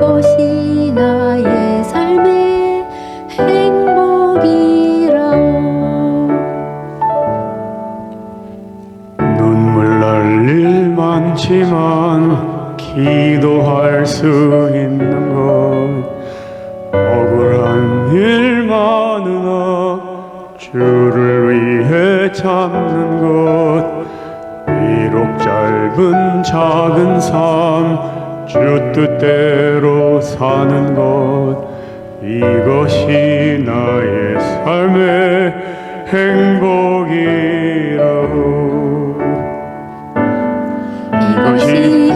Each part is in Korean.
이것이 나의 삶의 행복이라오. 눈물 날 일 많지만 기도할 수 있는 것, 억울한 일 많으나 주를 위해 참는 것, 비록 짧은 작은 삶 주 뜻대로 사는 것, 이것이 나의 삶의 행복이라오. 이것이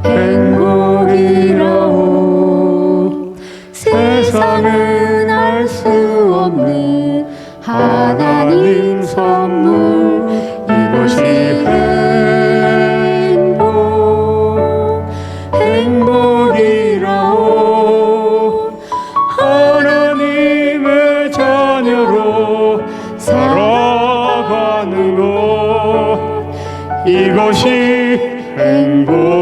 행복이라오. 세상은 알 수 없는 하나님 선물, 이것이 행복이라오. 하나님의 자녀로 살아가는 것, 이것이 행복이라고.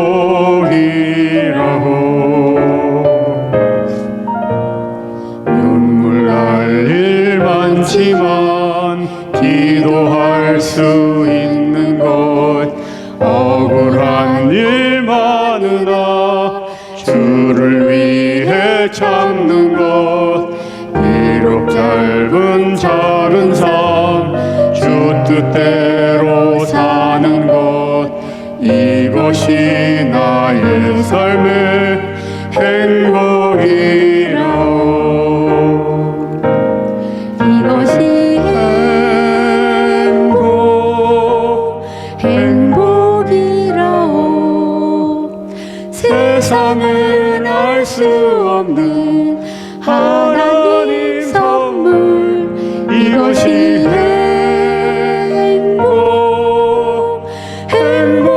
눈물 날 일 많지만 기도할 수 있는 것, 억울한 일 많으나 주를 위해 참는 것, 비록 짧은 작은 삶 주 뜻대로 사는 것, 이것이 나의 삶의 행복이라오. 이것이 행복이라오. 세상은 알 수 없는 하나님 선물, 이것이 행복이라오.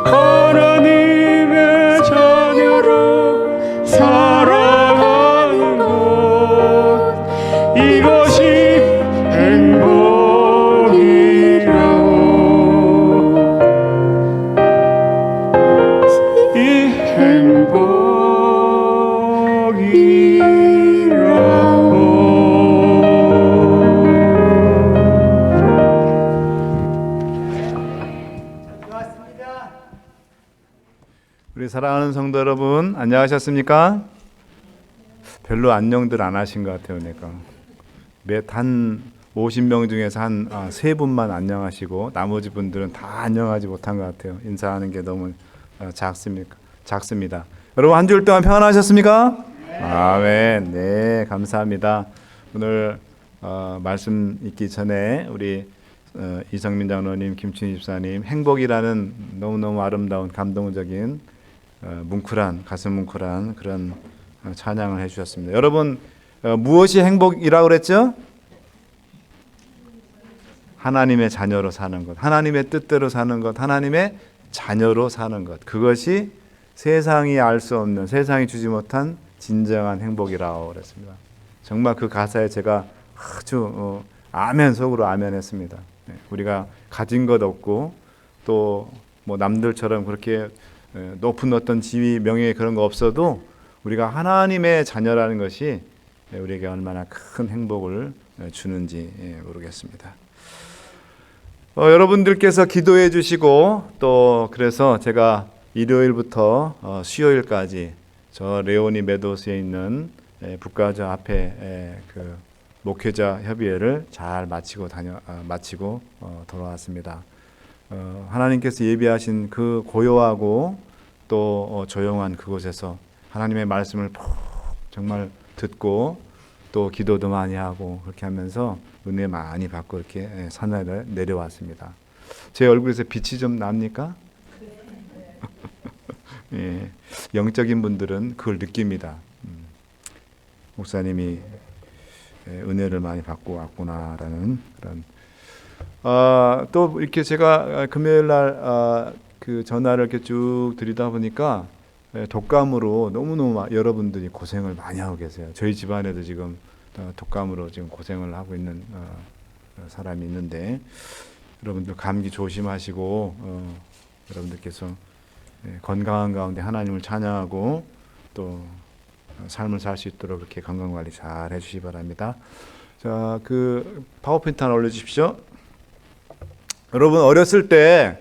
하나님의 자녀로 살아가는 것, 이것이 행복이라오. 이 우리 사랑하는 성도 여러분, 안녕하셨습니까? 별로 안녕들 안 하신 것 같아요. 내가 한 50명 중에서 한 3분만 안녕하시고 나머지 분들은 다 안녕하지 못한 것 같아요. 인사하는 게 너무 작습니다. 여러분 한 주일 동안 평안하셨습니까? 네. 아멘. 네, 감사합니다. 오늘 말씀 읽기 전에 우리 이성민 장로님, 김춘희 집사님 행복이라는 너무너무 아름다운 감동적인 뭉클한 가슴 뭉클한 그런 찬양을 해주셨습니다. 여러분 무엇이 행복이라고 그랬죠? 하나님의 자녀로 사는 것, 하나님의 뜻대로 사는 것, 하나님의 자녀로 사는 것, 그것이 세상이 알 수 없는, 세상이 주지 못한 진정한 행복이라고 그랬습니다. 정말 그 가사에 제가 아주 아멘 속으로 아멘했습니다. 우리가 가진 것 없고 또 뭐 남들처럼 그렇게 높은 어떤 지위, 명예 그런 거 없어도 우리가 하나님의 자녀라는 것이 우리에게 얼마나 큰 행복을 주는지 모르겠습니다. 여러분들께서 기도해 주시고 또 그래서 제가 일요일부터 수요일까지 저 레오니 메도스에 있는 북가저 앞에 그 목회자 협의회를 잘 마치고 돌아왔습니다. 하나님께서 예비하신 그 고요하고 또 조용한 그곳에서 하나님의 말씀을 푹 정말 듣고 또 기도도 많이 하고 그렇게 하면서 은혜 많이 받고 이렇게 산에 내려왔습니다. 제 얼굴에서 빛이 좀 납니까? 예, 영적인 분들은 그걸 느낍니다. 목사님이 은혜를 많이 받고 왔구나라는 그런. 또 이렇게 제가 금요일 날 그 전화를 이렇게 쭉 드리다 보니까 독감으로 너무너무 여러분들이 고생을 많이 하고 계세요. 저희 집안에도 지금 독감으로 지금 고생을 하고 있는 사람이 있는데 여러분들 감기 조심하시고 여러분들께서 건강한 가운데 하나님을 찬양하고 또 삶을 살 수 있도록 그렇게 건강 관리 잘 해주시기 바랍니다. 자, 그 파워포인트 하나 올려주십시오. 여러분 어렸을 때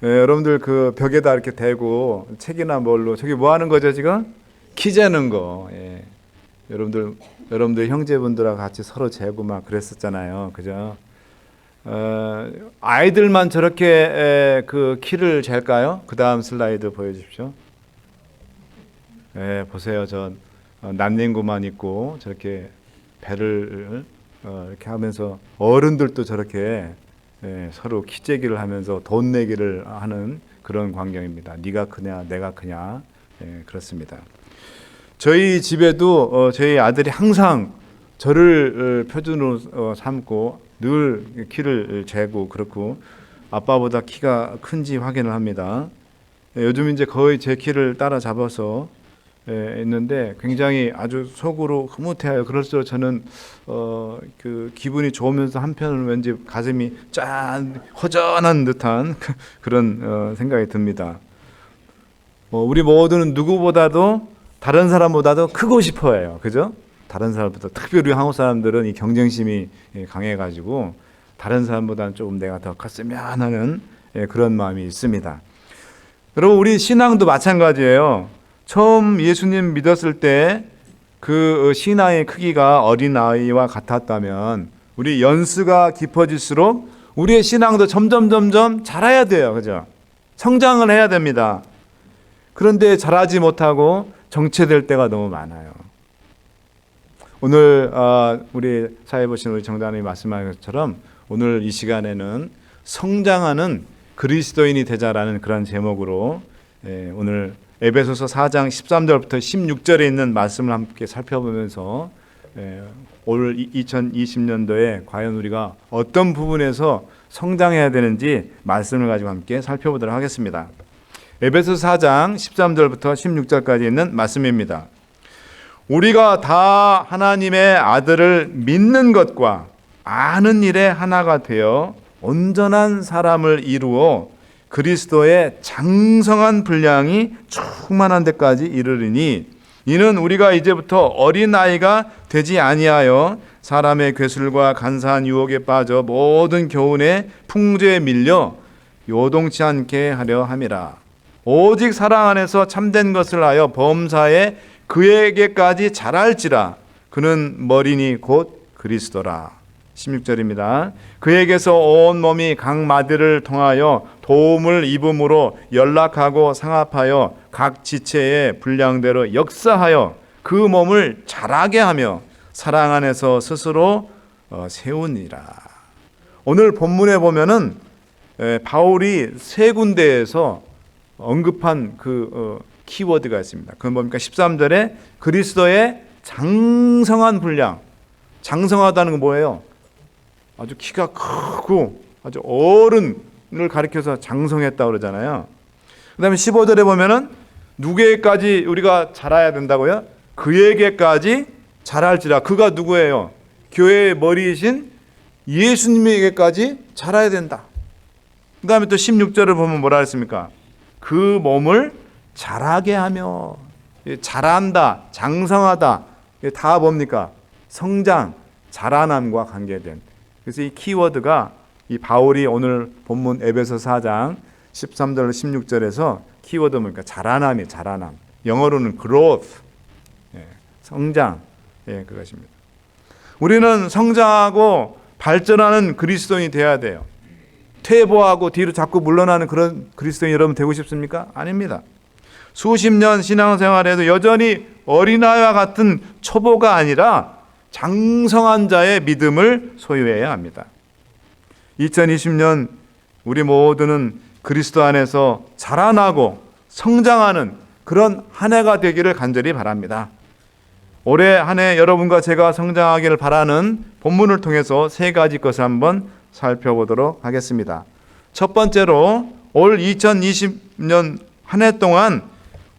여러분들 그 벽에다 이렇게 대고 책이나 뭘로 저기 뭐 하는 거죠 지금? 키 재는 거. 예. 여러분들 형제분들하고 같이 서로 재고 막 그랬었잖아요, 그죠? 아이들만 저렇게 그 키를 잴까요? 그 다음 슬라이드 보여주십시오. 예, 보세요. 저 난닝구만 있고 저렇게 배를 이렇게 하면서 어른들도 저렇게 서로 키재기를 하면서 돈 내기를 하는 그런 광경입니다. 네가 크냐 내가 크냐. 그렇습니다. 저희 집에도 저희 아들이 항상 저를 표준으로 삼고 늘 키를 재고 그렇고 아빠보다 키가 큰지 확인을 합니다. 요즘 이제 거의 제 키를 따라잡아서 있는데 굉장히 아주 속으로 흐뭇해요. 그럴수록 저는 그 기분이 좋으면서 한편으로는 왠지 가슴이 짠 허전한 듯한 그런 생각이 듭니다. 우리 모두는 누구보다도 다른 사람보다도 크고 싶어해요. 그죠? 다른 사람보다 특별히 한국 사람들은 이 경쟁심이 강해가지고 다른 사람보다는 조금 내가 더 컸으면 하는 그런 마음이 있습니다. 여러분 우리 신앙도 마찬가지예요. 처음 예수님 믿었을 때 그 신앙의 크기가 어린아이와 같았다면 우리 연수가 깊어질수록 우리의 신앙도 점점 자라야 돼요. 그죠? 성장을 해야 됩니다. 그런데 자라지 못하고 정체될 때가 너무 많아요. 오늘 우리 사회 보신 우리 정단님이 말씀하신 것처럼 오늘 이 시간에는 성장하는 그리스도인이 되자라는 그런 제목으로 오늘 에베소서 4장 13절부터 16절에 있는 말씀을 함께 살펴보면서 올 2020년도에 과연 우리가 어떤 부분에서 성장해야 되는지 말씀을 가지고 함께 살펴보도록 하겠습니다. 에베소서 4장 13절부터 16절까지 있는 말씀입니다. 우리가 다 하나님의 아들을 믿는 것과 아는 일에 하나가 되어 온전한 사람을 이루어 그리스도의 장성한 분량이 충만한 데까지 이르리니 이는 우리가 이제부터 어린아이가 되지 아니하여 사람의 괴술과 간사한 유혹에 빠져 모든 교훈의 풍조에 밀려 요동치 않게 하려 함이라. 오직 사랑 안에서 참된 것을 하여 범사에 그에게까지 자랄지라. 그는 머리니 곧 그리스도라. 16절입니다. 그에게서 온 몸이 각 마디를 통하여 도움을 입음으로 연락하고 상합하여 각 지체의 분량대로 역사하여 그 몸을 자라게 하며 사랑 안에서 스스로 세우니라. 오늘 본문에 보면은 바울이 세 군데에서 언급한 그 키워드가 있습니다. 그건 뭡니까? 13절에 그리스도의 장성한 분량. 장성하다는 건 뭐예요? 아주 키가 크고 아주 어른을 가리켜서 장성했다고 그러잖아요. 그 다음에 15절에 보면은 누구에게까지 우리가 자라야 된다고요? 그에게까지 자랄지라. 그가 누구예요? 교회의 머리이신 예수님에게까지 자라야 된다. 그 다음에 또 16절을 보면 뭐라 했습니까? 그 몸을 자라게 하며. 자란다, 장성하다. 이게 다 뭡니까? 성장, 자라남과 관계된. 그래서 이 키워드가 이 바울이 오늘 본문 에베소 4장 13절 16절에서 키워드 뭡니까? 자라남이 자라남. 영어로는 growth. 성장. 그것입니다. 우리는 성장하고 발전하는 그리스도인이 되어야 돼요. 퇴보하고 뒤로 자꾸 물러나는 그런 그리스도인 여러분 되고 싶습니까? 아닙니다. 수십 년 신앙생활에도 여전히 어린아이와 같은 초보가 아니라 장성한 자의 믿음을 소유해야 합니다. 2020년 우리 모두는 그리스도 안에서 자라나고 성장하는 그런 한 해가 되기를 간절히 바랍니다. 올해 한 해 여러분과 제가 성장하기를 바라는 본문을 통해서 세 가지 것을 한번 살펴보도록 하겠습니다. 첫 번째로 올 2020년 한 해 동안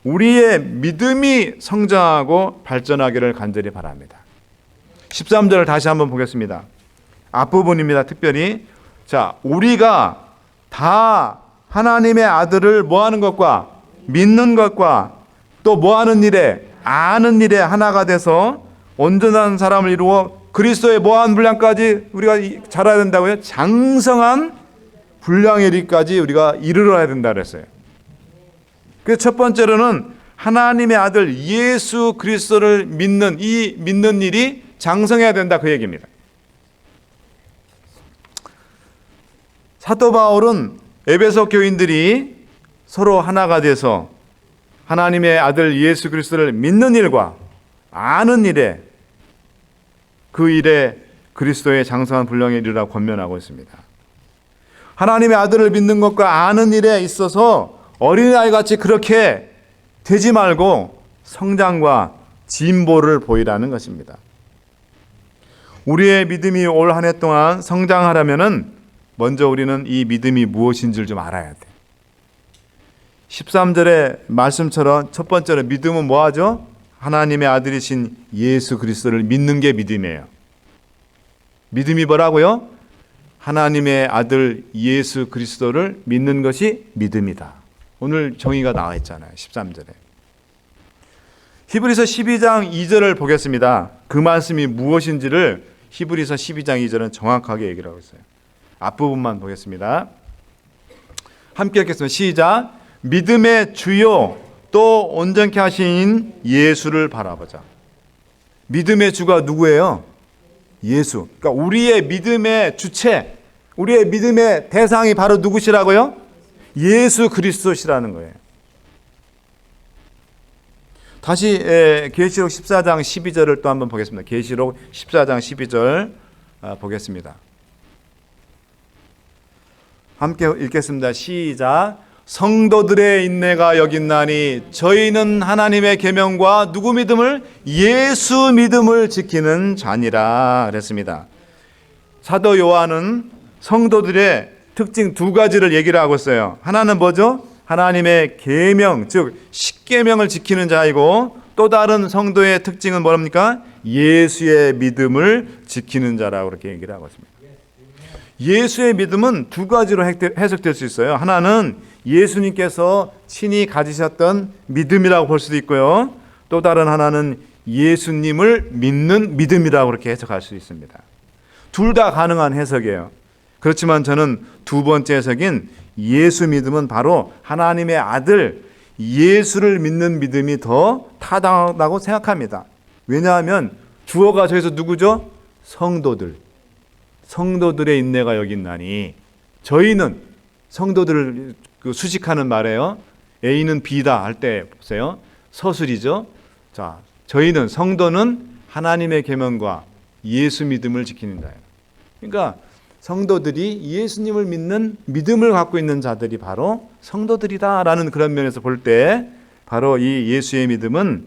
우리의 믿음이 성장하고 발전하기를 간절히 바랍니다. 13절을 다시 한번 보겠습니다. 앞부분입니다. 특별히 자, 우리가 다 하나님의 아들을 뭐 하는 것과 믿는 것과 또 뭐 하는 일에 아는 일에 하나가 돼서 온전한 사람을 이루어 그리스도의 뭐한 분량까지 우리가 자라야 된다고요? 장성한 분량에 이르기까지 우리가 이르러야 된다 그랬어요. 그래서 첫 번째로는 하나님의 아들 예수 그리스도를 믿는 이 믿는 일이 장성해야 된다 그 얘기입니다. 사도 바울은 에베소 교인들이 서로 하나가 돼서 하나님의 아들 예수 그리스도를 믿는 일과 아는 일에 그 일에 그리스도의 장성한 분량에 이르라고 권면하고 있습니다. 하나님의 아들을 믿는 것과 아는 일에 있어서 어린아이 같이 그렇게 되지 말고 성장과 진보를 보이라는 것입니다. 우리의 믿음이 올 한 해 동안 성장하려면은 먼저 우리는 이 믿음이 무엇인지를 좀 알아야 돼. 13절의 말씀처럼 첫 번째로 믿음은 뭐하죠? 하나님의 아들이신 예수 그리스도를 믿는 게 믿음이에요. 믿음이 뭐라고요? 하나님의 아들 예수 그리스도를 믿는 것이 믿음이다. 오늘 정의가 나와 있잖아요. 13절에. 히브리서 12장 2절을 보겠습니다. 그 말씀이 무엇인지를 히브리서 12장 2절은 정확하게 얘기를 하고 있어요. 앞부분만 보겠습니다. 함께 읽겠습니다. 시작. 믿음의 주요 또 온전케 하신 예수를 바라보자. 믿음의 주가 누구예요? 예수. 그러니까 우리의 믿음의 주체, 우리의 믿음의 대상이 바로 누구시라고요? 예수 그리스도시라는 거예요. 다시 계시록 14장 12절을 또 한번 보겠습니다. 계시록 14장 12절 보겠습니다. 함께 읽겠습니다. 시작. 성도들의 인내가 여긴나니 저희는 하나님의 계명과 누구 믿음을? 예수 믿음을 지키는 자니라 그랬습니다. 사도 요한은 성도들의 특징 두 가지를 얘기를 하고 있어요. 하나는 뭐죠? 하나님의 계명, 즉 십계명을 지키는 자이고, 또 다른 성도의 특징은 뭐랍니까? 예수의 믿음을 지키는 자라고 그렇게 얘기를 하고 있습니다. 예수의 믿음은 두 가지로 해석될 수 있어요. 하나는 예수님께서 친히 가지셨던 믿음이라고 볼 수도 있고요. 또 다른 하나는 예수님을 믿는 믿음이라고 그렇게 해석할 수 있습니다. 둘 다 가능한 해석이에요. 그렇지만 저는 두 번째 해석인 예수 믿음은 바로 하나님의 아들 예수를 믿는 믿음이 더 타당하다고 생각합니다. 왜냐하면 주어가 저기서 누구죠? 성도들의 인내가 여긴나니, 저희는 성도들을 수식하는 말이에요. A는 B다 할 때 보세요. 서술이죠. 자, 저희는 성도는 하나님의 계명과 예수 믿음을 지키는 자예요. 그러니까 성도들이 예수님을 믿는 믿음을 갖고 있는 자들이 바로 성도들이다라는 그런 면에서 볼 때 바로 이 예수의 믿음은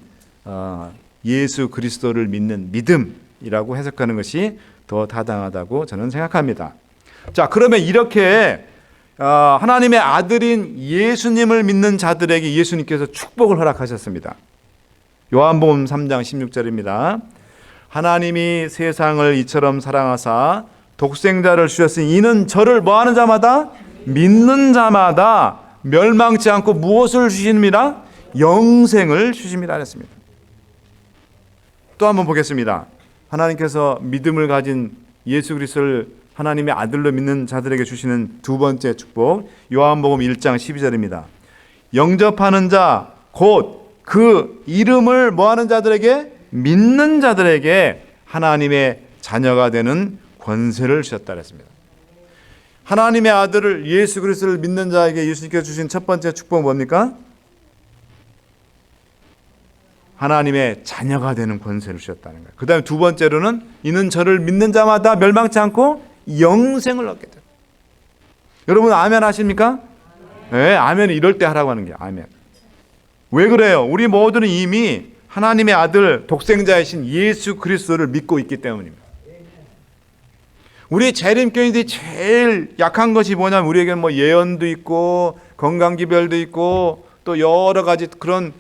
예수 그리스도를 믿는 믿음이라고 해석하는 것이 더 타당하다고 저는 생각합니다. 자, 그러면 이렇게 하나님의 아들인 예수님을 믿는 자들에게 예수님께서 축복을 허락하셨습니다. 요한복음 3장 16절입니다. 하나님이 세상을 이처럼 사랑하사 독생자를 주셨으니 이는 저를 뭐하는 자마다 믿는 자마다 멸망치 않고 무엇을 주십니다? 영생을 주십니다 했습니다. 또 한번 보겠습니다. 하나님께서 믿음을 가진 예수 그리스도를 하나님의 아들로 믿는 자들에게 주시는 두 번째 축복, 요한복음 1장 12절입니다. 영접하는 자 곧 그 이름을 뭐하는 자들에게? 믿는 자들에게 하나님의 자녀가 되는 권세를 주셨다 그랬습니다. 하나님의 아들을 예수 그리스도를 믿는 자에게 예수님께서 주신 첫 번째 축복은 뭡니까? 하나님의 자녀가 되는 권세를 주셨다는 거예요. 그 다음에 두 번째로는 이는 저를 믿는 자마다 멸망치 않고 영생을 얻게 돼요. 여러분 아멘 하십니까? 네, 아멘은 이럴 때 하라고 하는 게 아멘. 왜 그래요? 우리 모두는 이미 하나님의 아들 독생자이신 예수 그리스도를 믿고 있기 때문입니다. 우리 재림교인들이 제일 약한 것이 뭐냐면 우리에게는 뭐 예언도 있고 건강기별도 있고 또 여러 가지 그런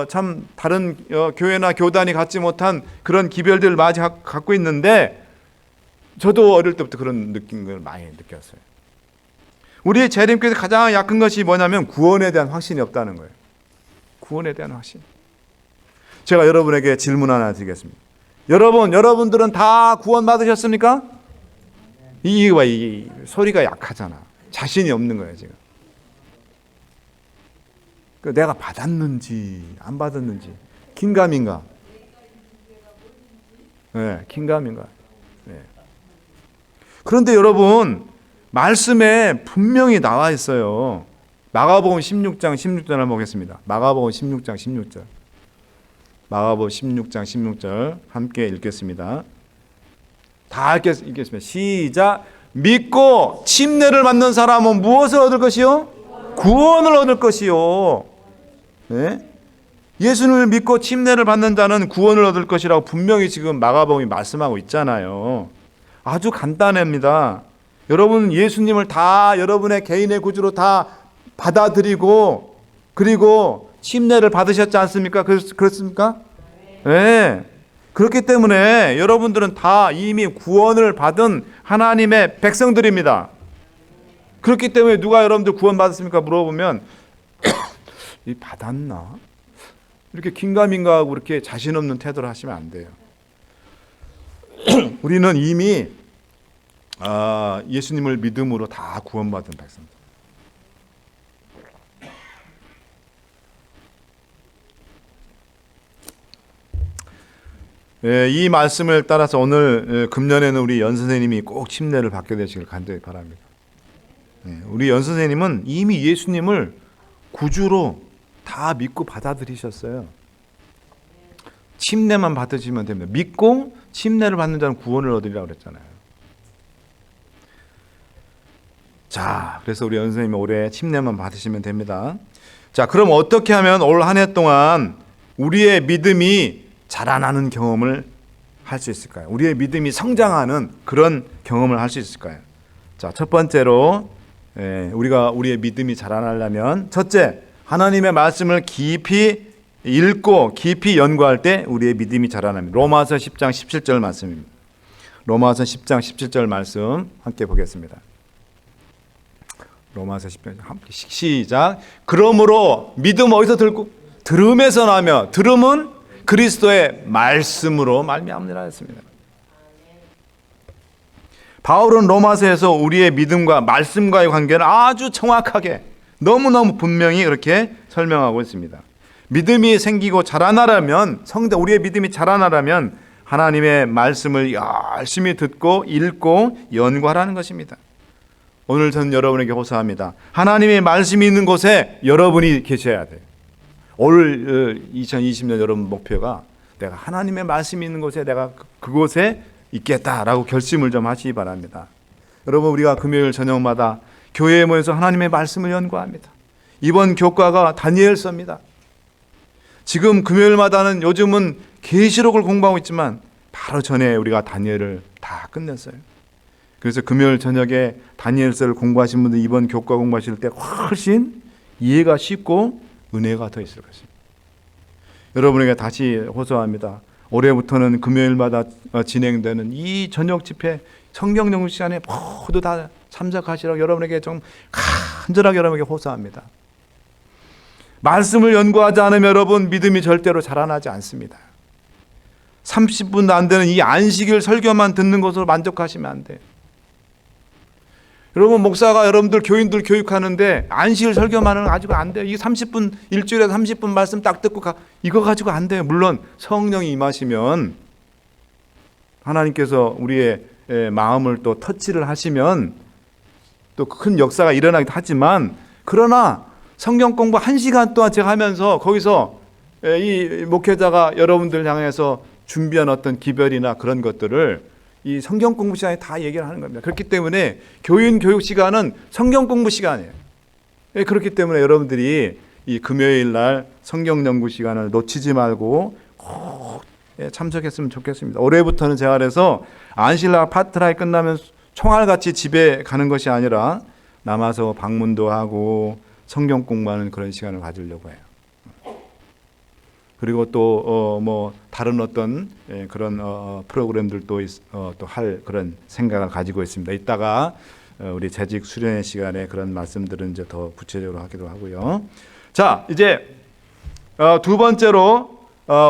참 다른 교회나 교단이 갖지 못한 그런 기별들을 많이 갖고 있는데 저도 어릴 때부터 그런 느낀 걸 많이 느꼈어요. 우리의 재림께서 가장 약한 것이 뭐냐면 구원에 대한 확신이 없다는 거예요. 구원에 대한 확신. 제가 여러분에게 질문 하나 드리겠습니다. 여러분들은 다 구원 받으셨습니까? 이 소리가 약하잖아. 자신이 없는 거예요, 지금. 내가 받았는지 안 받았는지 긴가민가. 네, 긴가민가. 네. 그런데 여러분, 말씀에 분명히 나와 있어요. 마가복음 16장 16절을 보겠습니다. 마가복음 16장 16절. 마가복음 16장 16절 함께 읽겠습니다. 다 읽겠습니다. 시작. 믿고 침례를 받는 사람은 무엇을 얻을 것이요? 구원을 얻을 것이요. 네? 예수님을 믿고 침례를 받는 자는 구원을 얻을 것이라고 분명히 지금 마가복음이 말씀하고 있잖아요. 아주 간단합니다. 여러분 예수님을 다 여러분의 개인의 구주로 다 받아들이고 그리고 침례를 받으셨지 않습니까? 그렇습니까? 네. 그렇기 때문에 여러분들은 다 이미 구원을 받은 하나님의 백성들입니다. 그렇기 때문에 누가 여러분들 구원 받았습니까? 물어보면 이 받았나? 이렇게 긴가민가하고 이렇게 자신 없는 태도를 하시면 안 돼요. 우리는 이미 예수님을 믿음으로 다 구원받은 백성들. 이 말씀을 따라서 오늘 금년에는 우리 연 선생님이 꼭 침례를 받게 되시길 간절히 바랍니다. 우리 연 선생님은 이미 예수님을 구주로 다 믿고 받아들이셨어요. 침례만 받으시면 됩니다. 믿고 침례를 받는 자는 구원을 얻으리라고 그랬잖아요. 자, 그래서 우리 연 선생님이 올해 침례만 받으시면 됩니다. 자, 그럼 어떻게 하면 올 한 해 동안 우리의 믿음이 자라나는 경험을 할 수 있을까요? 우리의 믿음이 성장하는 그런 경험을 할 수 있을까요? 자, 첫 번째로 우리가 우리의 믿음이 자라나려면 첫째, 하나님의 말씀을 깊이 읽고 깊이 연구할 때 우리의 믿음이 자라납니다. 로마서 10장 17절 말씀입니다. 로마서 10장 17절 말씀 함께 보겠습니다. 로마서 10장 함께 시작. 그러므로 믿음 어디서 들고? 들음에서 나며 들음은 그리스도의 말씀으로 말미암느라 했습니다. 바울은 로마서에서 우리의 믿음과 말씀과의 관계를 아주 정확하게 너무너무 분명히 그렇게 설명하고 있습니다. 믿음이 생기고 자라나려면 우리의 믿음이 자라나려면 하나님의 말씀을 열심히 듣고 읽고 연구하라는 것입니다. 오늘 저는 여러분에게 호소합니다. 하나님의 말씀이 있는 곳에 여러분이 계셔야 돼요. 올 2020년 여러분 목표가 내가 하나님의 말씀이 있는 곳에 내가 그곳에 있겠다라고 결심을 좀 하시기 바랍니다. 여러분 우리가 금요일 저녁마다 교회에 모여서 하나님의 말씀을 연구합니다. 이번 교과가 다니엘서입니다. 지금 금요일마다는 요즘은 계시록을 공부하고 있지만 바로 전에 우리가 다니엘을 다 끝냈어요. 그래서 금요일 저녁에 다니엘서를 공부하신 분들 이번 교과 공부하실 때 훨씬 이해가 쉽고 은혜가 더 있을 것입니다. 여러분에게 다시 호소합니다. 올해부터는 금요일마다 진행되는 이 저녁 집회 성경 연구 시간에 모두 다 참석하시라고 여러분에게 좀 간절하게 여러분에게 호소합니다. 말씀을 연구하지 않으면 여러분 믿음이 절대로 자라나지 않습니다. 30분도 안 되는 이 안식일 설교만 듣는 것으로 만족하시면 안 돼요. 여러분 목사가 여러분들 교인들 교육하는데 안식일 설교만은 가지고 안 돼요. 이 30분 일주일에 30분 말씀 딱 듣고 이거 가지고 안 돼요. 물론 성령이 임하시면 하나님께서 우리의 마음을 또 터치를 하시면 또 큰 역사가 일어나기도 하지만 그러나 성경 공부 1시간 동안 제가 하면서 거기서 이 목회자가 여러분들 향해서 준비한 어떤 기별이나 그런 것들을 이 성경 공부 시간에 다 얘기를 하는 겁니다. 그렇기 때문에 교인 교육 시간은 성경 공부 시간이에요. 그렇기 때문에 여러분들이 이 금요일 날 성경 연구 시간을 놓치지 말고 꼭 참석했으면 좋겠습니다. 올해부터는 제가 그래서 안실라 파트라이 끝나면 총알같이 집에 가는 것이 아니라 남아서 방문도 하고 성경 공부하는 그런 시간을 가지려고 해요. 그리고 또 뭐 다른 어떤 그런 프로그램들도 또 할 그런 생각을 가지고 있습니다. 이따가 우리 재직 수련회 시간에 그런 말씀들은 이제 더 구체적으로 하기도 하고요. 자, 이제 두 번째로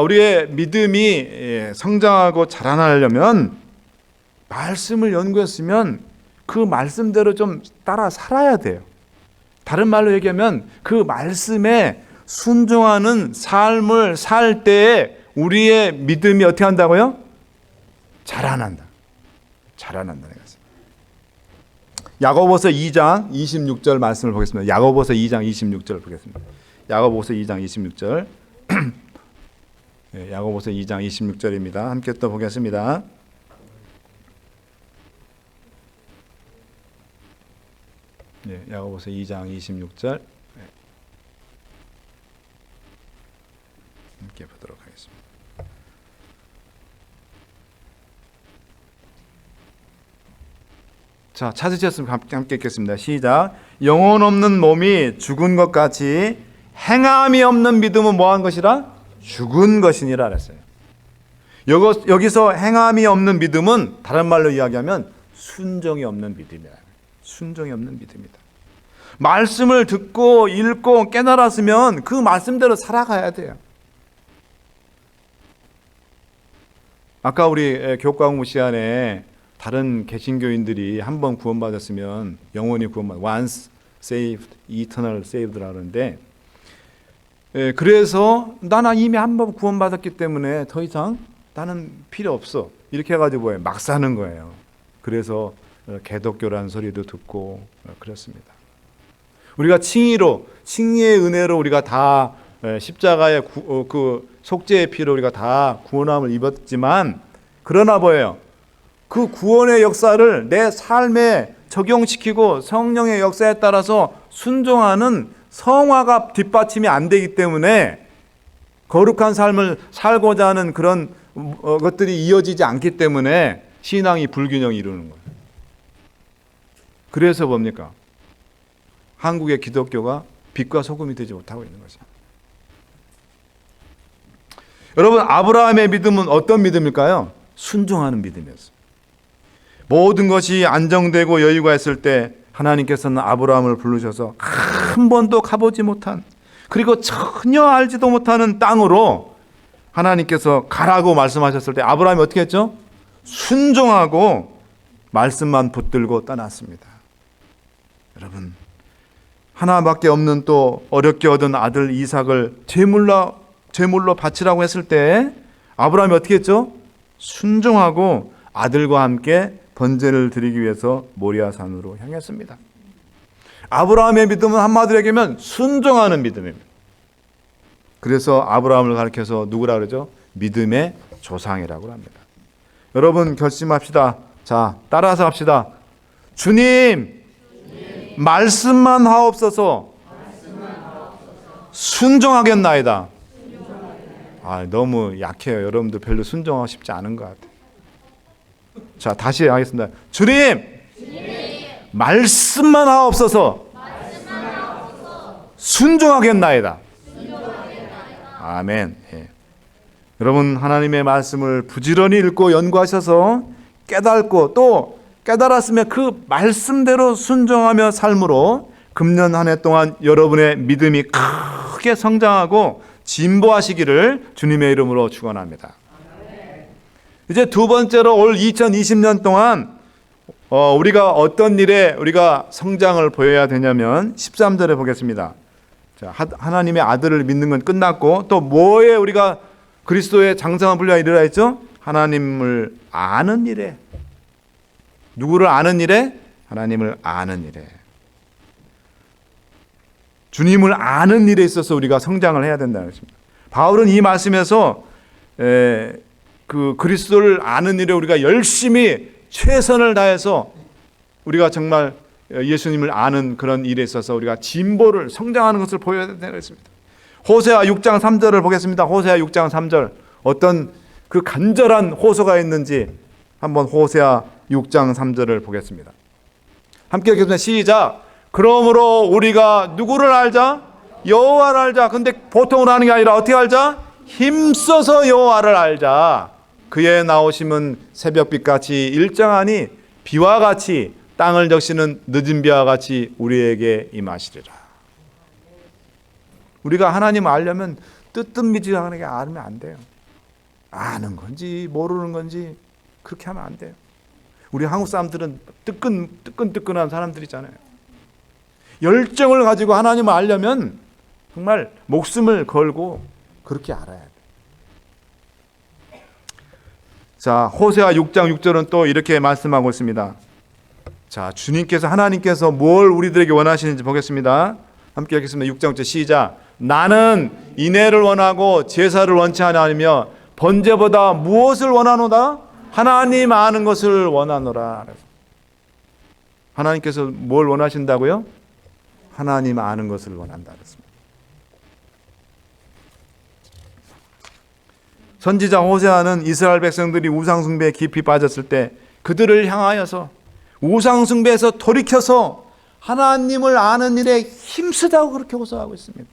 우리의 믿음이 성장하고 자라나려면 말씀을 연구했으면 그 말씀대로 좀 따라 살아야 돼요. 다른 말로 얘기하면 그 말씀에 순종하는 삶을 살 때에 우리의 믿음이 어떻게 한다고요? 자라난다. 자라난다는 것입니다. 야고보서 2장 26절 말씀을 보겠습니다. 야고보서 2장 26절 보겠습니다. 야고보서 2장 26절. 야고보서 2장 26절입니다. 함께 또 보겠습니다. 야고보서 2장 26절. 함께 보도록 하겠습니다. 자, 찾으셨으면 함께 읽겠습니다. 시작. 영혼 없는 몸이 죽은 것 같이 행함이 없는 믿음은 뭐한 것이라? 죽은 것이니라 그랬어요. 여기서 행함이 없는 믿음은 다른 말로 이야기하면 순종이 없는 믿음이라. 순종이 없는 믿음이다. 말씀을 듣고 읽고 깨달았으면 그 말씀대로 살아가야 돼요. 아까 우리 교과 공부 시간에 다른 개신교인들이 한번 구원받았으면 영원히 구원받, once saved, eternal saved라 하는데, 그래서 나는 이미 한번 구원받았기 때문에 더 이상 나는 필요 없어. 이렇게 해가지고 막 사는 거예요. 그래서 개독교라는 소리도 듣고 그렇습니다. 우리가 칭의의 은혜로 우리가 다 십자가의 그 속죄의 피로 우리가 다 구원함을 입었지만, 그러나 뭐예요? 그 구원의 역사를 내 삶에 적용시키고 성령의 역사에 따라서 순종하는 성화가 뒷받침이 안 되기 때문에 거룩한 삶을 살고자 하는 그런 것들이 이어지지 않기 때문에 신앙이 불균형이 이루는 거예요. 그래서 뭡니까? 한국의 기독교가 빛과 소금이 되지 못하고 있는 거죠. 여러분, 아브라함의 믿음은 어떤 믿음일까요? 순종하는 믿음이었어요. 모든 것이 안정되고 여유가 있을 때 하나님께서는 아브라함을 부르셔서 한 번도 가보지 못한, 그리고 전혀 알지도 못하는 땅으로 하나님께서 가라고 말씀하셨을 때 아브라함이 어떻게 했죠? 순종하고 말씀만 붙들고 떠났습니다. 여러분, 하나밖에 없는 또 어렵게 얻은 아들 이삭을 제물로 바치라고 했을 때 아브라함이 어떻게 했죠? 순종하고 아들과 함께 번제를 드리기 위해서 모리아산으로 향했습니다. 아브라함의 믿음은 한마디로 얘기하면 순종하는 믿음입니다. 그래서 아브라함을 가리켜서 누구라 그러죠? 믿음의 조상이라고 합니다. 여러분, 결심합시다. 자, 따라서 합시다. 주님, 말씀만 하옵소서. 순종하겠나이다. 너무 약해요. 여러분들 별로 순종하고 싶지 않은 것 같아요. 자, 다시 하겠습니다. 주님, 말씀만 하옵소서. 순종하겠나이다. 아멘. 여러분, 하나님의 말씀을 부지런히 읽고 연구하셔서 깨닫고 또 깨달았으면 그 말씀대로 순종하며 삶으로 금년 한 해 동안 여러분의 믿음이 크게 성장하고 진보하시기를 주님의 이름으로 축원합니다. 이제 두 번째로 올 2020년 동안 우리가 어떤 일에 우리가 성장을 보여야 되냐면 13절에 보겠습니다. 자, 하나님의 아들을 믿는 건 끝났고 또 뭐에 우리가 그리스도의 장성한 분량을 이르라 했죠? 하나님을 아는 일에. 누구를 아는 일에? 하나님을 아는 일에. 주님을 아는 일에 있어서 우리가 성장을 해야 된다는 것입니다. 바울은 이 말씀에서 그 그리스도를 아는 일에 우리가 열심히 최선을 다해서 우리가 정말 예수님을 아는 그런 일에 있어서 우리가 진보를 성장하는 것을 보여야 된다고 했습니다. 호세아 6장 3절을 보겠습니다. 호세아 6장 3절 어떤 그 간절한 호소가 있는지 한번 호세아 6장 3절을 보겠습니다. 함께 읽겠습니다. 시작. 그러므로 우리가 누구를 알자? 여호와를 알자. 근데 보통으로 하는 게 아니라 어떻게 알자? 힘써서 여호와를 알자. 그의 나오심은 새벽빛같이 일정하니 비와 같이 땅을 적시는 늦은 비와 같이 우리에게 임하시리라. 우리가 하나님을 알려면 뜨뜻미지근하게 알면 안 돼요. 아는 건지 모르는 건지 그렇게 하면 안 돼요. 우리 한국 사람들은 뜨끈뜨끈한 사람들이잖아요. 열정을 가지고 하나님을 알려면 정말 목숨을 걸고 그렇게 알아야 돼요. 자, 호세아 6장 6절은 또 이렇게 말씀하고 있습니다. 자, 주님께서 하나님께서 뭘 우리들에게 원하시는지 보겠습니다. 함께 읽겠습니다. 6장 6절 시작. 나는 인애를 원하고 제사를 원치 아니하며 번제보다 무엇을 원하노다? 하나님 아는 것을 원하노라. 하나님께서 뭘 원하신다고요? 하나님 아는 것을 원한다 그랬습니다. 선지자 호세아는 이스라엘 백성들이 우상숭배에 깊이 빠졌을 때 그들을 향하여서 우상숭배에서 돌이켜서 하나님을 아는 일에 힘쓰다고 그렇게 호소하고 있습니다.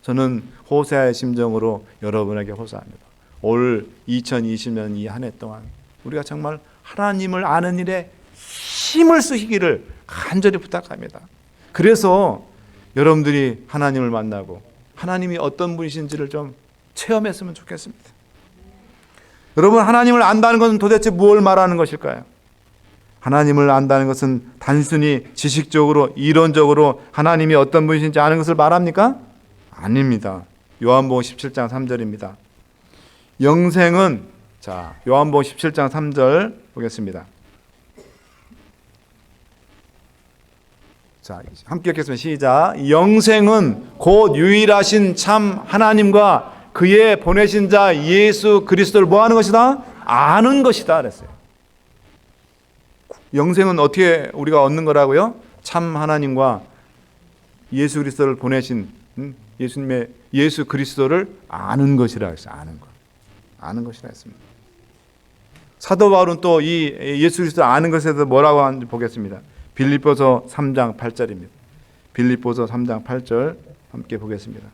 저는 호세아의 심정으로 여러분에게 호소합니다. 올 2020년 이 한 해 동안 우리가 정말 하나님을 아는 일에 힘을 쓰시기를 간절히 부탁합니다. 그래서 여러분들이 하나님을 만나고 하나님이 어떤 분이신지를 좀 체험했으면 좋겠습니다. 여러분, 하나님을 안다는 것은 도대체 무엇을 말하는 것일까요? 하나님을 안다는 것은 단순히 지식적으로 이론적으로 하나님이 어떤 분이신지 아는 것을 말합니까? 아닙니다. 요한복음 17장 3절입니다. 영생은, 자, 요한복음 17장 3절 보겠습니다. 자, 함께 읽겠습니다. 시작. 영생은 곧 유일하신 참 하나님과 그의 보내신 자 예수 그리스도를 뭐 하는 것이다? 아는 것이다 그랬어요. 영생은 어떻게 우리가 얻는 거라고요? 참 하나님과 예수 그리스도를 보내신 예수님의 예수 그리스도를 아는 것이라 했어요. 아는 것. 아는 것이라 했습니다. 사도 바울은 또 이 예수 그리스도 아는 것에 대해서 뭐라고 하는지 보겠습니다. 빌립보서 3장 8절입니다. 빌립보서 3장 8절 함께 보겠습니다.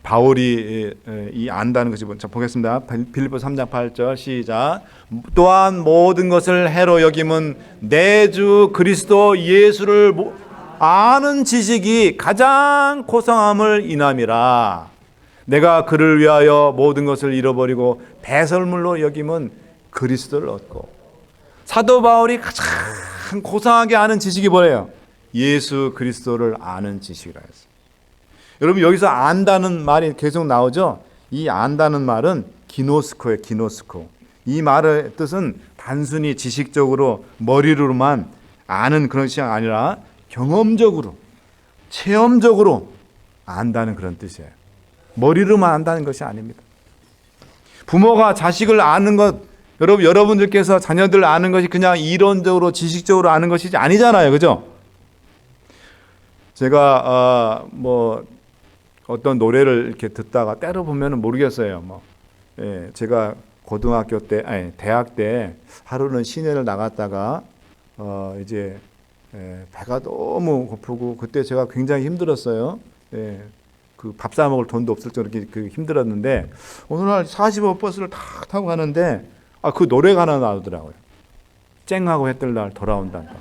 바울이 이 안다는 것이 보겠습니다. 빌립보서 3장 8절 시작. 또한 모든 것을 해로 여김은 내 주 그리스도 예수를 아는 지식이 가장 고상함을 인함이라. 내가 그를 위하여 모든 것을 잃어버리고 배설물로 여김은 그리스도를 얻고. 사도 바울이 가장 고상하게 아는 지식이 뭐예요? 예수 그리스도를 아는 지식이라 했어요. 여러분, 여기서 안다는 말이 계속 나오죠? 이 안다는 말은 기노스코예요. 기노스코. 이 말의 뜻은 단순히 지식적으로 머리로만 아는 그런 것이 아니라 경험적으로, 체험적으로 안다는 그런 뜻이에요. 머리로만 안다는 것이 아닙니다. 부모가 자식을 아는 것, 여러분들께서 자녀들 아는 것이 그냥 이론적으로 지식적으로 아는 것이 아니잖아요. 그죠? 제가 어떤 노래를 이렇게 듣다가 때로 보면은 모르겠어요. 제가 고등학교 때, 아니 대학 때 하루는 시내를 나갔다가 이제 배가 너무 고프고 그때 제가 굉장히 힘들었어요. 그 밥 사 먹을 돈도 없을 정도로 이렇게 힘들었는데 어느 날 45 버스를 탁 타고 가는데 그 노래가 하나 나오더라고요. 쨍하고 해뜰 날 돌아온단다.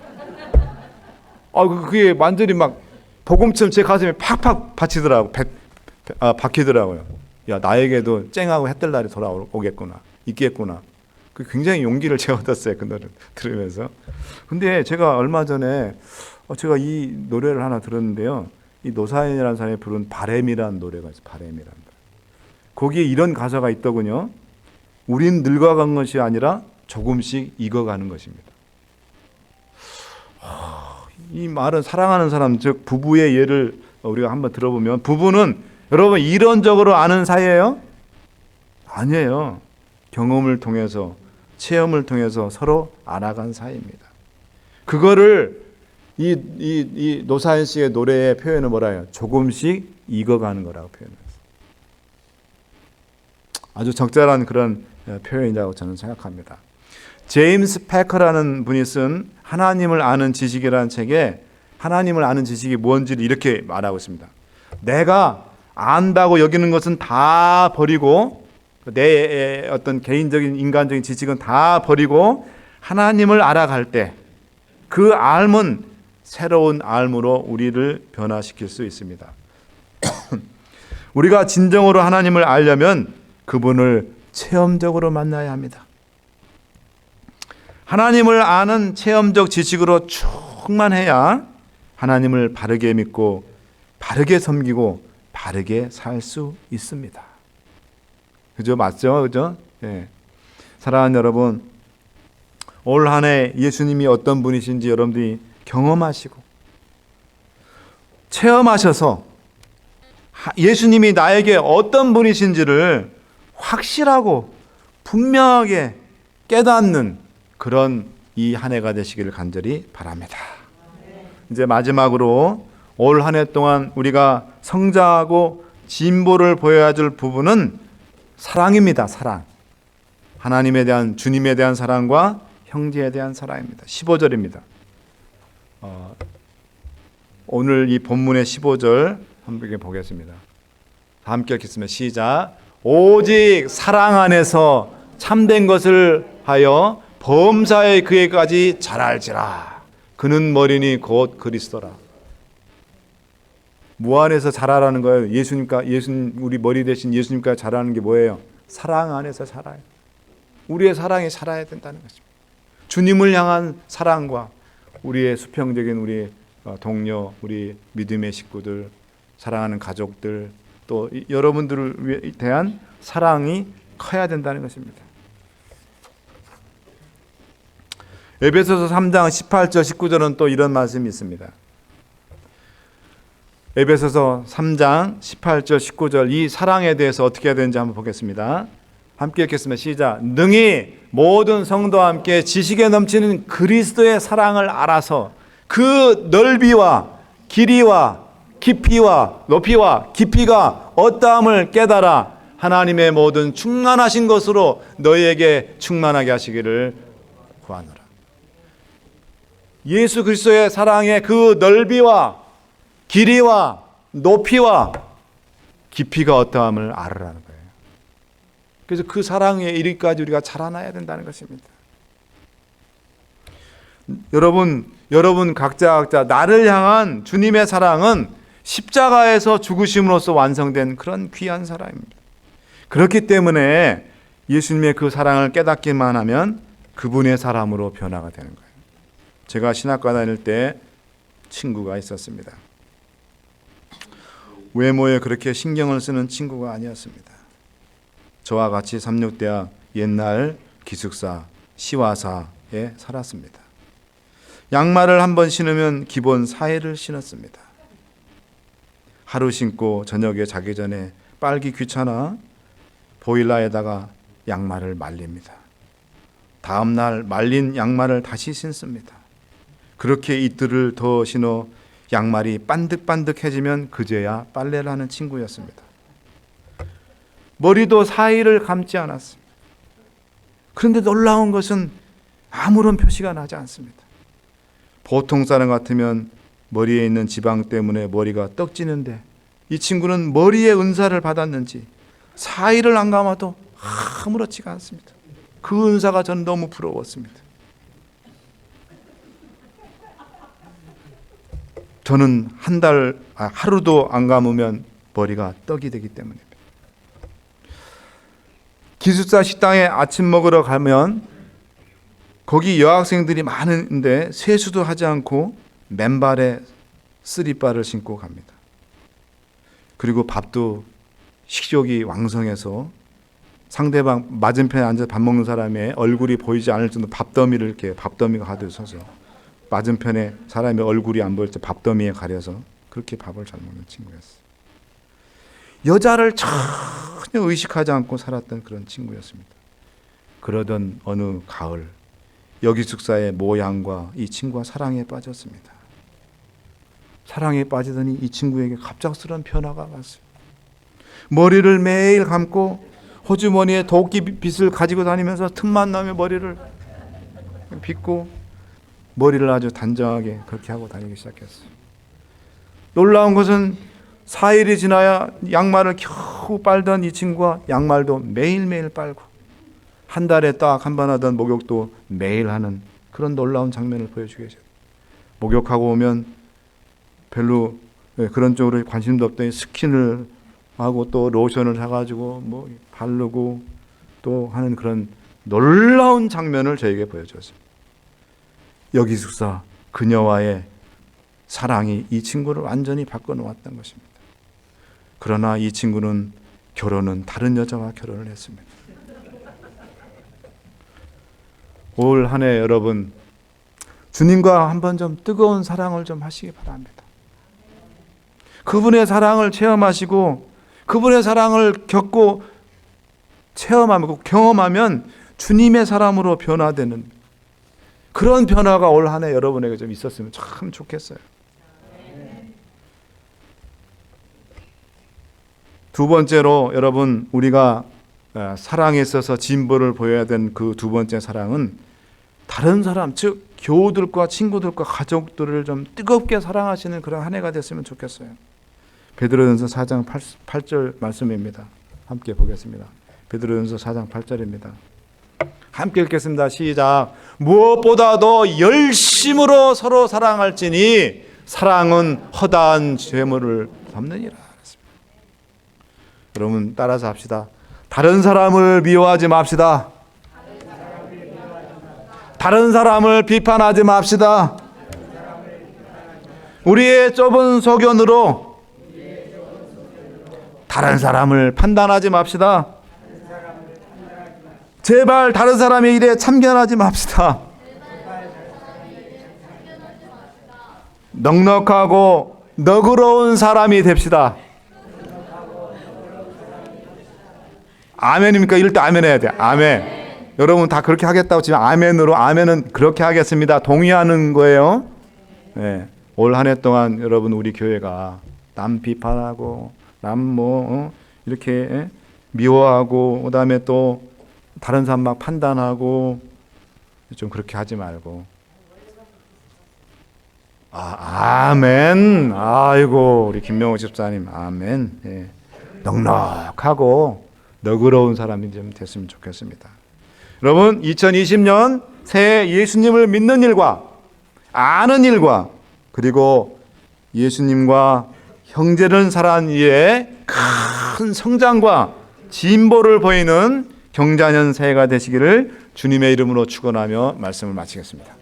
그게 완전히 막 복음처럼 제 가슴에 팍팍 박히더라고요. 야, 나에게도 쨍하고 해뜰 날이 돌아오겠구나, 있겠구나. 그 굉장히 용기를 제가 얻었어요. 그 노래를 들으면서. 근데 제가 얼마 전에 제가 이 노래를 하나 들었는데요. 이 노사연이라는 사람이 부른 바램이라는 노래가 있어요. 바램이라는 노래. 거기에 이런 가사가 있더군요. 우린 늙어간 것이 아니라 조금씩 익어가는 것입니다. 이 말은 사랑하는 사람, 즉 부부의 예를 우리가 한번 들어보면, 부부는 여러분 이론적으로 아는 사이예요? 아니에요. 경험을 통해서, 체험을 통해서 서로 알아간 사이입니다. 그거를 이 노사연 씨의 노래의 표현은 뭐라 해요? 조금씩 익어가는 거라고 표현했어요. 아주 적절한 그런 표현이라고 저는 생각합니다. 제임스 패커라는 분이 쓴 하나님을 아는 지식이라는 책에 하나님을 아는 지식이 뭔지를 이렇게 말하고 있습니다. 내가 안다고 여기는 것은 다 버리고 내 어떤 개인적인 인간적인 지식은 다 버리고 하나님을 알아갈 때 그 알은 새로운 알므로 우리를 변화시킬 수 있습니다. 우리가 진정으로 하나님을 알려면 그분을 체험적으로 만나야 합니다. 하나님을 아는 체험적 지식으로 충만해야 하나님을 바르게 믿고 바르게 섬기고 바르게 살 수 있습니다. 그죠? 맞죠? 그죠? 예. 사랑하는 여러분, 올 한 해 예수님이 어떤 분이신지 여러분들이 경험하시고 체험하셔서 예수님이 나에게 어떤 분이신지를 확실하고 분명하게 깨닫는 그런 이 한 해가 되시기를 간절히 바랍니다. 이제 마지막으로 올 한 해 동안 우리가 성장하고 진보를 보여야 할 부분은 사랑입니다. 사랑. 하나님에 대한, 주님에 대한 사랑과 형제에 대한 사랑입니다. 15절입니다. 오늘 이 본문의 15절 함께 보겠습니다. 함께 읽겠습니다. 시작. 오직 사랑 안에서 참된 것을 하여 범사에 그에까지 자랄지라. 그는 머리니 곧 그리스도라. 무 안에서 자라라는 거예요. 예수님 우리 머리 대신 예수님까지 자라는 게 뭐예요? 사랑 안에서 자라요. 우리의 사랑이 살아야 된다는 것입니다. 주님을 향한 사랑과 우리의 수평적인 우리 동료, 우리 믿음의 식구들, 사랑하는 가족들, 또 여러분들을 대한 사랑이 커야 된다는 것입니다. 에베소서 3장 18절 19절은 또 이런 말씀이 있습니다. 에베소서 3장 18절 19절 이 사랑에 대해서 어떻게 해야 되는지 한번 보겠습니다. 함께 읽겠습니다. 시작. 능히 모든 성도와 함께 지식에 넘치는 그리스도의 사랑을 알아서 그 넓이와 길이와 깊이와 높이와 깊이가 어떠함을 깨달아 하나님의 모든 충만하신 것으로 너희에게 충만하게 하시기를 구하노라. 예수 그리스도의 사랑의 그 넓이와 길이와 높이와 깊이가 어떠함을 알으라는 거예요. 그래서 그 사랑에 이르기까지 우리가 자라나야 된다는 것입니다. 여러분 각자 나를 향한 주님의 사랑은 십자가에서 죽으심으로써 완성된 그런 귀한 사랑입니다. 그렇기 때문에 예수님의 그 사랑을 깨닫기만 하면 그분의 사람으로 변화가 되는 거예요. 제가 신학과 다닐 때 친구가 있었습니다. 외모에 그렇게 신경을 쓰는 친구가 아니었습니다. 저와 같이 삼육대학 옛날 기숙사 시화사에 살았습니다. 양말을 한번 신으면 기본 4일을 신었습니다. 하루 신고 저녁에 자기 전에 빨기 귀찮아 보일러에다가 양말을 말립니다. 다음 날 말린 양말을 다시 신습니다. 그렇게 이틀을 더 신어 양말이 반득반득해지면 그제야 빨래를 하는 친구였습니다. 머리도 4일을 감지 않았습니다. 그런데 놀라운 것은 아무런 표시가 나지 않습니다. 보통 사람 같으면 머리에 있는 지방 때문에 머리가 떡지는데 이 친구는 머리에 은사를 받았는지 4일을 안 감아도 아무렇지가 않습니다. 그 은사가 저는 너무 부러웠습니다. 저는 하루도 안 감으면 머리가 떡이 되기 때문입니다. 기숙사 식당에 아침 먹으러 가면 거기 여학생들이 많은데 세수도 하지 않고 맨발에 쓰리바를 신고 갑니다. 그리고 밥도 식욕이 왕성해서 상대방 맞은편에 앉아서 밥 먹는 사람의 얼굴이 보이지 않을 정도 밥더미를 이렇게 밥더미가 가득 서서 맞은편에 사람의 얼굴이 안 보일 때 밥더미에 가려서 그렇게 밥을 잘 먹는 친구였어요. 여자를 전혀 의식하지 않고 살았던 그런 친구였습니다. 그러던 어느 가을 여기 숙사의 모양과 이 친구와 사랑에 빠졌습니다. 사랑에 빠지더니 이 친구에게 갑작스러운 변화가 왔어요. 머리를 매일 감고 호주머니에 도끼빗을 가지고 다니면서 틈만 나면 머리를 빗고 머리를 아주 단정하게 그렇게 하고 다니기 시작했어요. 놀라운 것은 4일이 지나야 양말을 겨우 빨던 이 친구가 양말도 매일매일 빨고 한 달에 딱 한 번 하던 목욕도 매일 하는 그런 놀라운 장면을 보여주고 계셔요. 목욕하고 오면 별로 그런 쪽으로 관심도 없더니 스킨을 하고 또 로션을 사가지고 뭐 바르고 또 하는 그런 놀라운 장면을 저에게 보여줬습니다. 여기서 그녀와의 사랑이 이 친구를 완전히 바꿔놓았던 것입니다. 그러나 이 친구는 결혼은 다른 여자와 결혼을 했습니다. 올 한 해 여러분 주님과 한번 좀 뜨거운 사랑을 좀 하시기 바랍니다. 그분의 사랑을 체험하시고 그분의 사랑을 겪고 체험하고 경험하면 주님의 사람으로 변화되는 그런 변화가 올 한 해 여러분에게 좀 있었으면 참 좋겠어요. 두 번째로 여러분 우리가 사랑에 있어서 진보를 보여야 된 그 두 번째 사랑은 다른 사람 즉 교우들과 친구들과 가족들을 좀 뜨겁게 사랑하시는 그런 한 해가 됐으면 좋겠어요. 베드로전서 4장 8절 말씀입니다. 함께 보겠습니다. 베드로전서 4장 8절입니다. 함께 읽겠습니다. 시작. 무엇보다도 열심으로 서로 사랑할지니 사랑은 허다한 죄물을 덮느니라. 여러분 따라서 합시다. 다른 사람을 미워하지 맙시다. 다른 사람을 비판하지 맙시다. 우리의 좁은 소견으로 다른 사람을 판단하지 맙시다. 제발 다른 사람의 일에 참견하지 맙시다. 넉넉하고 너그러운 사람이 됩시다. 아멘입니까? 이럴 때 아멘 해야 돼. 아멘. 여러분 다 그렇게 하겠다고 지금 아멘으로 아멘은 그렇게 하겠습니다. 동의하는 거예요. 네. 올 한 해 동안 여러분 우리 교회가 남 비판하고 남 이렇게 미워하고 그다음에 또 다른 사람 막 판단하고 좀 그렇게 하지 말고 아멘. 아이고 우리 김명호 집사님 아멘. 네. 넉넉하고 너그러운 사람이 좀 됐으면 좋겠습니다. 여러분 2020년 새해 예수님을 믿는 일과 아는 일과 그리고 예수님과 형제를 사랑하는 일에 큰 성장과 진보를 보이는 경자년 새해가 되시기를 주님의 이름으로 축원하며 말씀을 마치겠습니다.